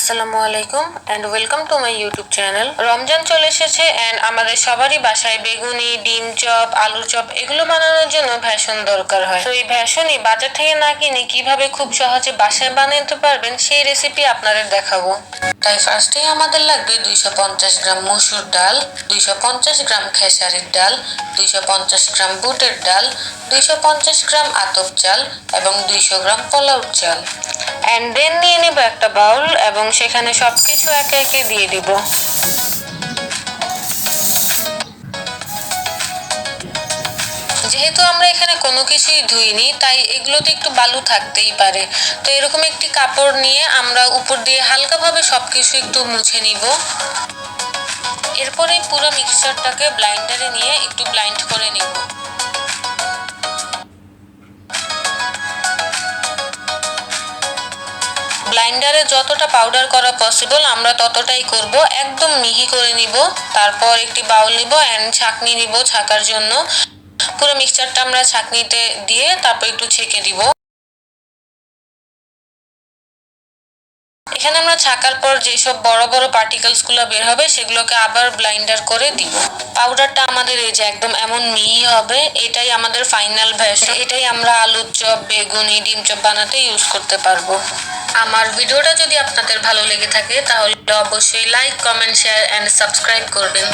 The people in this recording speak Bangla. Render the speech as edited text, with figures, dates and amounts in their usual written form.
আসসালামু আলাইকুম and welcome to my YouTube channel. Ramzan চলে এসেছে এন্ড আমাদের সবারই বাসায় বেগুনি, ডিম চপ, আলুর চপ এগুলো বানানোর জন্য ভেষণ দরকার হয়। তো এই ভেষণই বাজার থেকে না কিনে কিভাবে খুব সহজে বাসায় বানাতে পারবেন সেই রেসিপি আপনাদের দেখাবো। তাই ফার্স্টেই আমাদের লাগবে 250 গ্রাম মসুর ডাল, 250 গ্রাম খেসারির ডাল, 250 গ্রাম বুটের ডাল, 250 গ্রাম আতপ চাল এবং 200 গ্রাম পোলাও চাল। এন্ড দেন নিয়ে নেব একটা বাউল এবং সেখানে সবকিছু একে একে দিয়ে দিব। যেহেতু আমরা এখানে কোনো কিছুই ধুইনি তাই এগুলোতে একটু বালু থাকতেই পারে, তো এরকম একটি কাপড় নিয়ে আমরা উপর দিয়ে হালকাভাবে সবকিছু একটু মুছে নিব। এরপরে পুরো মিক্সচারটাকে ব্লাইন্ডারে নিয়ে একটু ব্লাইন্ড করে নিব। ব্লাইন্ডারে যতটা পাউডার করা পসিবল আমরা ততটাই করব, একদম মিহি করে নিব। তারপর একটি বাউল নিব এন্ড ছাঁকনি নিব ছাকার জন্য। পুরো মিক্সচারটা আমরা ছাঁকনিতে দিয়ে তারপর একটু ছেঁকে দিব। এখানে আমরা ছাকার পর যেসব বড় বড় পার্টিকেলস গুলো বের হবে সেগুলোকে আবার ব্লাইন্ডার করে দিব। পাউডারটা আমাদের এই যে একদম এমন মিহি হবে, এটাই আমাদের ফাইনাল ভেষণ। এটাই আমরা আলুর চপ, বেগুনি, ডিম চপ বানাতে ইউজ করতে পারবো। আমার ভিডিওটা যদি আপনাদের ভালো লেগে থাকে তাহলে অবশ্যই like, comment, share and subscribe করবেন।